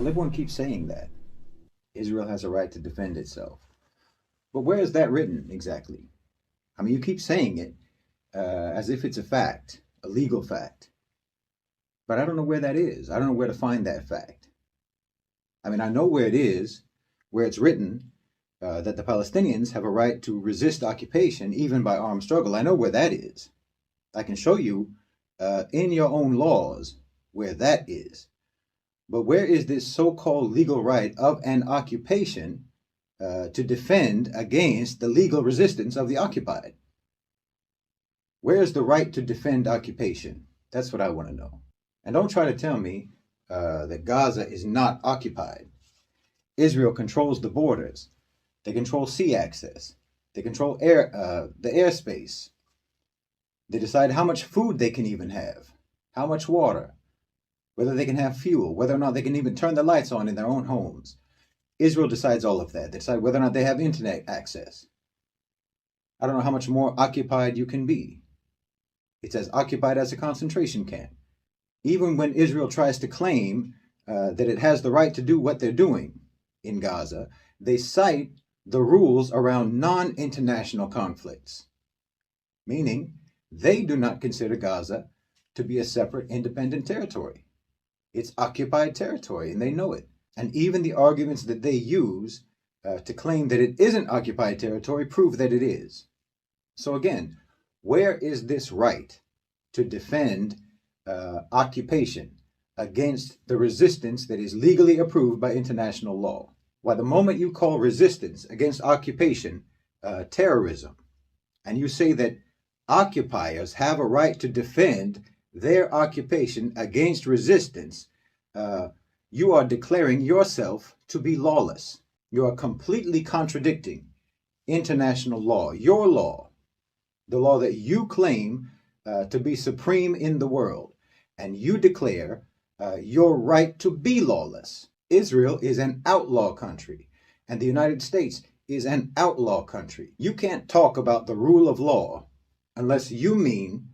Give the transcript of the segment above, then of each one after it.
Well, everyone keeps saying that Israel has a right to defend itself. But where is that written exactly? I mean, you keep saying it as if it's a fact, a legal fact. But I don't know where that is. I don't know where to find that fact. I mean, I know where it is, where it's written that the Palestinians have a right to resist occupation, even by armed struggle. I know where that is. I can show you in your own laws where that is. But where is this so-called legal right of an occupation to defend against the legal resistance of the occupied? Where is the right to defend occupation? That's what I want to know. And don't try to tell me that Gaza is not occupied. Israel controls the borders. They control sea access. They control the airspace. They decide how much food they can even have, how much water, whether they can have fuel, whether or not they can even turn the lights on in their own homes. Israel decides all of that. They decide whether or not they have internet access. I don't know how much more occupied you can be. It's as occupied as a concentration camp. Even when Israel tries to claim that it has the right to do what they're doing in Gaza, they cite the rules around non-international conflicts, meaning they do not consider Gaza to be a separate independent territory. It's occupied territory, and they know it. And even the arguments that they use to claim that it isn't occupied territory prove that it is. So again, where is this right to defend occupation against the resistance that is legally approved by international law? Why, the moment you call resistance against occupation terrorism, and you say that occupiers have a right to defend their occupation against resistance, you are declaring yourself to be lawless. You are completely contradicting international law, your law, the law that you claim to be supreme in the world, and you declare your right to be lawless. Israel is an outlaw country, and the United States is an outlaw country. You can't talk about the rule of law unless you mean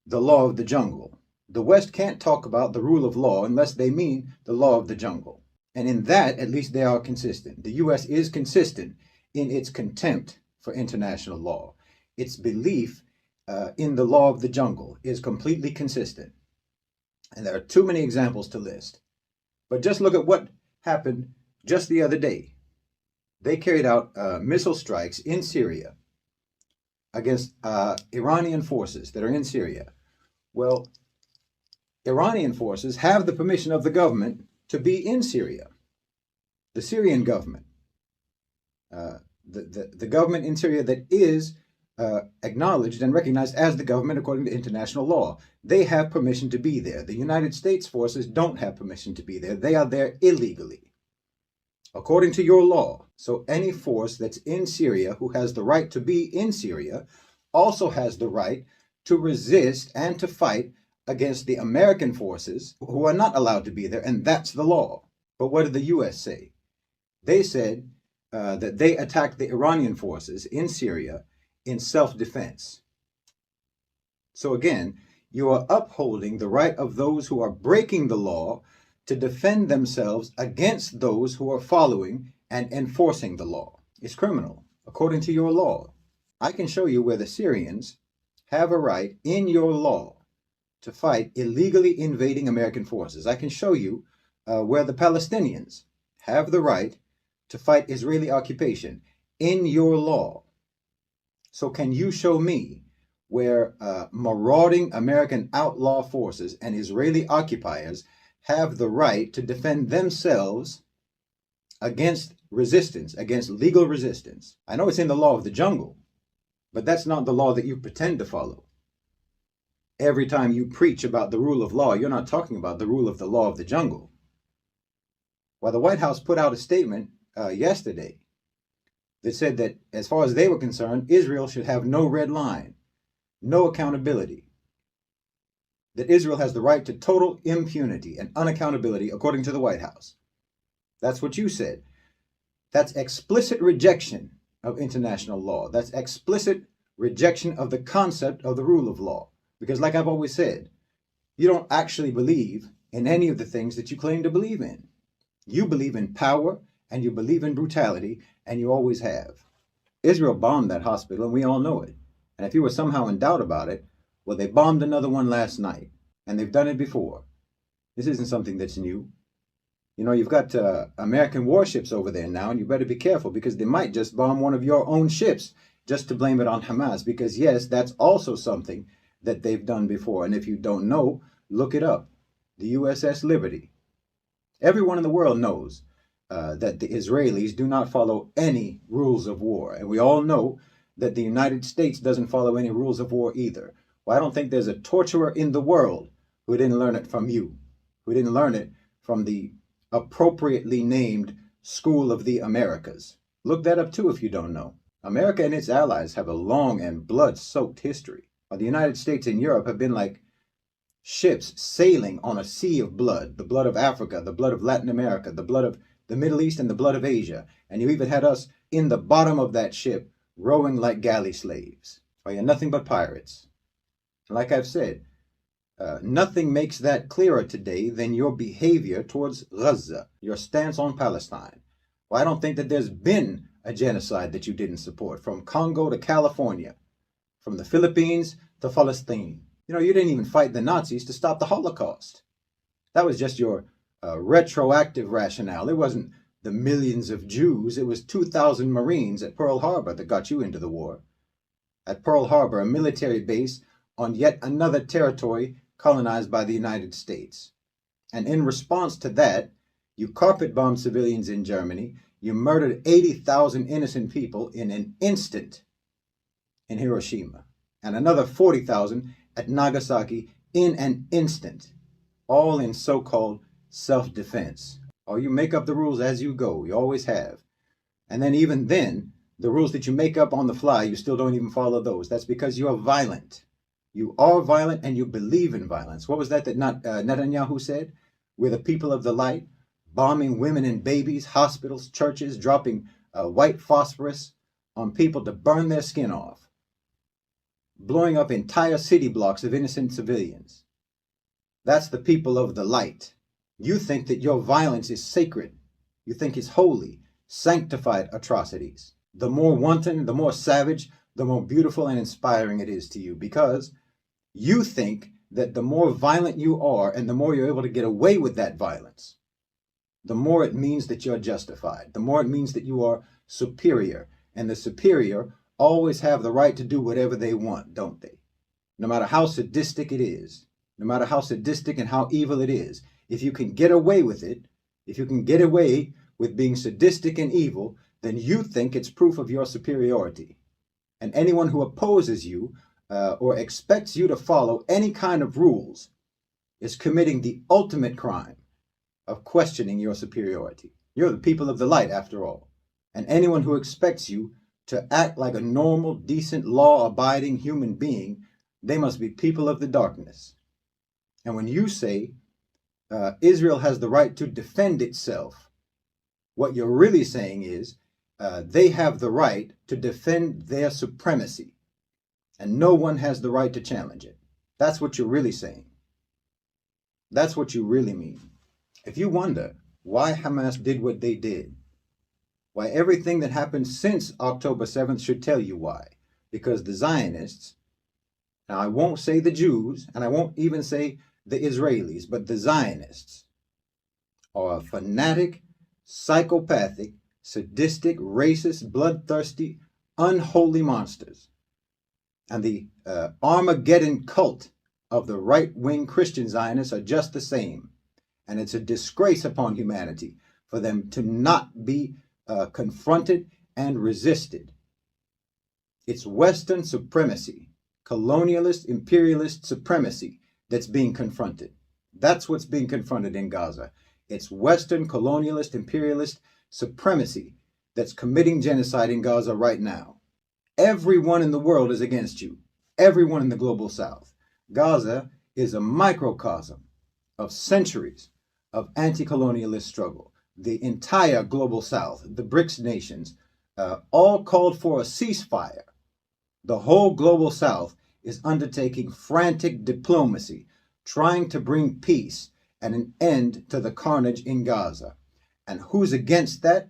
the law of the jungle. The West can't talk about the rule of law unless they mean the law of the jungle. And in that, at least they are consistent. The U.S. is consistent in its contempt for international law. Its belief in the law of the jungle is completely consistent. And there are too many examples to list. But just look at what happened just the other day. They carried out missile strikes in Syria against Iranian forces that are in Syria. Well, Iranian forces have the permission of the government to be in Syria. The Syrian government, the government in Syria that is acknowledged and recognized as the government according to international law. They have permission to be there. The United States forces don't have permission to be there. They are there illegally, according to your law. So any force that's in Syria who has the right to be in Syria also has the right to resist and to fight against the American forces who are not allowed to be there, and that's the law. But what did the U.S. say? They said that they attacked the Iranian forces in Syria in self-defense. So again, you are upholding the right of those who are breaking the law to defend themselves against those who are following and enforcing the law. It's criminal, according to your law. I can show you where the Syrians have a right in your law to fight illegally invading American forces. I can show you where the Palestinians have the right to fight Israeli occupation in your law. So can you show me where marauding American outlaw forces and Israeli occupiers have the right to defend themselves against resistance, against legal resistance? I know it's in the law of the jungle, but that's not the law that you pretend to follow. Every time you preach about the rule of law, you're not talking about the rule of the law of the jungle. Well, the White House put out a statement yesterday that said that as far as they were concerned, Israel should have no red line, no accountability. That Israel has the right to total impunity and unaccountability, according to the White House. That's what you said. That's explicit rejection of international law. That's explicit rejection of the concept of the rule of law. Because like I've always said, you don't actually believe in any of the things that you claim to believe in. You believe in power and you believe in brutality, and you always have. Israel bombed that hospital, and we all know it. And if you were somehow in doubt about it, well, they bombed another one last night, and they've done it before. This isn't something that's new. You know, you've got American warships over there now, and you better be careful because they might just bomb one of your own ships just to blame it on Hamas. Because, yes, that's also something that they've done before. And if you don't know, look it up. The USS Liberty. Everyone in the world knows that the Israelis do not follow any rules of war. And we all know that the United States doesn't follow any rules of war either. Well, I don't think there's a torturer in the world who didn't learn it from you, who didn't learn it from the appropriately named School of the Americas. Look that up too if you don't know. America and its allies have a long and blood-soaked history. The United States and Europe have been like ships sailing on a sea of blood, the blood of Africa, the blood of Latin America, the blood of the Middle East, and the blood of Asia. And you even had us in the bottom of that ship rowing like galley slaves. Oh, you're nothing but pirates. Like I've said, nothing makes that clearer today than your behavior towards Gaza, your stance on Palestine. Well, I don't think that there's been a genocide that you didn't support, from Congo to California, from the Philippines to Palestine. You know, you didn't even fight the Nazis to stop the Holocaust. That was just your retroactive rationale. It wasn't the millions of Jews. It was 2,000 Marines at Pearl Harbor that got you into the war. At Pearl Harbor, a military base on yet another territory colonized by the United States. And in response to that, you carpet bombed civilians in Germany. You murdered 80,000 innocent people in an instant in Hiroshima, and another 40,000 at Nagasaki in an instant, all in so-called self-defense. Oh, you make up the rules as you go. You always have. And then even then, the rules that you make up on the fly, you still don't even follow those. That's because you are violent. You are violent and you believe in violence. What was that Netanyahu said? We're the people of the light, bombing women and babies, hospitals, churches, dropping white phosphorus on people to burn their skin off, blowing up entire city blocks of innocent civilians. That's the people of the light. You think that your violence is sacred. You think it's holy, sanctified atrocities. The more wanton, the more savage, the more beautiful and inspiring it is to you, because you think that the more violent you are and the more you're able to get away with that violence, the more it means that you're justified, the more it means that you are superior. And the superior always have the right to do whatever they want, don't they? No matter how sadistic it is, no matter how sadistic and how evil it is, if you can get away with it, if you can get away with being sadistic and evil, then you think it's proof of your superiority. And anyone who opposes you or expects you to follow any kind of rules is committing the ultimate crime of questioning your superiority. You're the people of the light, after all. And anyone who expects you to act like a normal, decent, law-abiding human being, they must be people of the darkness. And when you say Israel has the right to defend itself, what you're really saying is they have the right to defend their supremacy, and no one has the right to challenge it. That's what you're really saying. That's what you really mean. If you wonder why Hamas did what they did, why everything that happened since October 7th should tell you why. Because the Zionists, now I won't say the Jews, and I won't even say the Israelis, but the Zionists are fanatic, psychopathic, sadistic, racist, bloodthirsty, unholy monsters. And the Armageddon cult of the right-wing Christian Zionists are just the same. And it's a disgrace upon humanity for them to not be confronted and resisted. It's Western supremacy, colonialist, imperialist supremacy that's being confronted. That's what's being confronted in Gaza. It's Western colonialist, imperialist supremacy that's committing genocide in Gaza right now. Everyone in the world is against you. Everyone in the global south. Gaza is a microcosm of centuries of anti-colonialist struggle. The entire global south, the BRICS nations, all called for a ceasefire. The whole global south is undertaking frantic diplomacy, trying to bring peace and an end to the carnage in Gaza. And who's against that?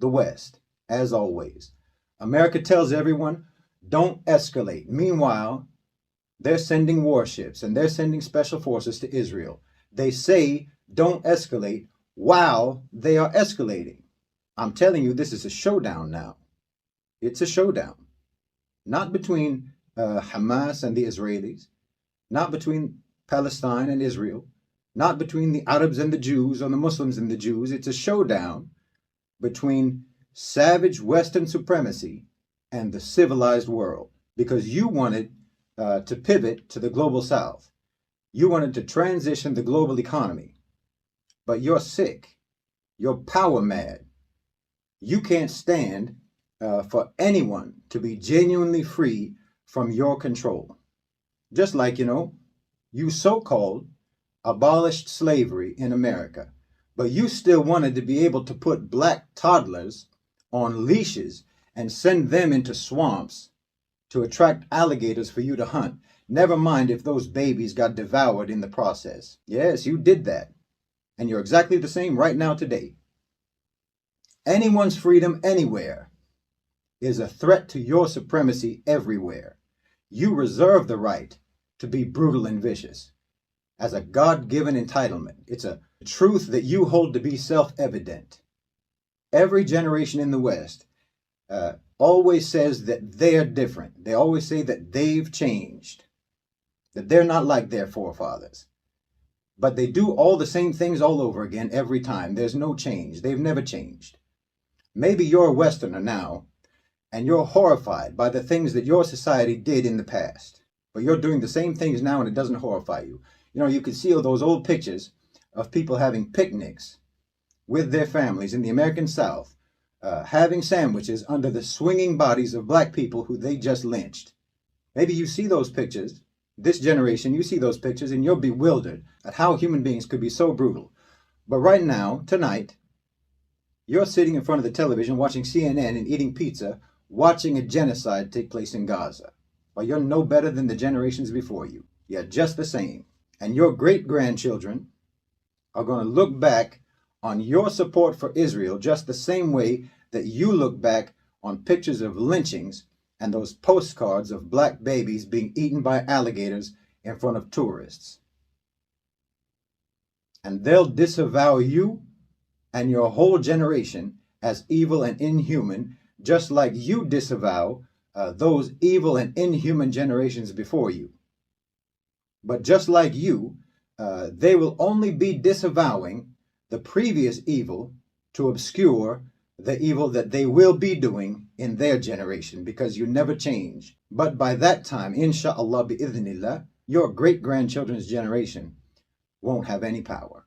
The West, as always. America tells everyone, don't escalate. Meanwhile, they're sending warships and they're sending special forces to Israel. They say, don't escalate, while they are escalating. I'm telling you, this is a showdown now. It's a showdown. Not between Hamas and the Israelis, not between Palestine and Israel, not between the Arabs and the Jews or the Muslims and the Jews. It's a showdown between savage Western supremacy and the civilized world, because you wanted to pivot to the global South. You wanted to transition the global economy, but you're sick. You're power mad. You can't stand for anyone to be genuinely free from your control. Just like, you so-called abolished slavery in America, but you still wanted to be able to put black toddlers on leashes and send them into swamps to attract alligators for you to hunt. Never mind if those babies got devoured in the process. Yes, you did that. And you're exactly the same right now today. Anyone's freedom anywhere is a threat to your supremacy everywhere. You reserve the right to be brutal and vicious as a God-given entitlement. It's a truth that you hold to be self-evident. Every generation in the West always says that they're different. They always say that they've changed, that they're not like their forefathers. But they do all the same things all over again every time. There's no change. They've never changed. Maybe you're a Westerner now, and you're horrified by the things that your society did in the past. But you're doing the same things now and it doesn't horrify you. You can see all those old pictures of people having picnics with their families in the American South, having sandwiches under the swinging bodies of black people who they just lynched. Maybe you see those pictures, this generation, you see those pictures and you're bewildered at how human beings could be so brutal. But right now, tonight, you're sitting in front of the television watching CNN and eating pizza, watching a genocide take place in Gaza. Well, you're no better than the generations before you. You're just the same. And your great-grandchildren are going to look back on your support for Israel just the same way that you look back on pictures of lynchings and those postcards of black babies being eaten by alligators in front of tourists. And they'll disavow you and your whole generation as evil and inhuman, just like you disavow those evil and inhuman generations before you. But just like you, they will only be disavowing the previous evil to obscure the evil that they will be doing in their generation, because you never change. But by that time, insha'Allah bi'idhnillah, your great-grandchildren's generation won't have any power.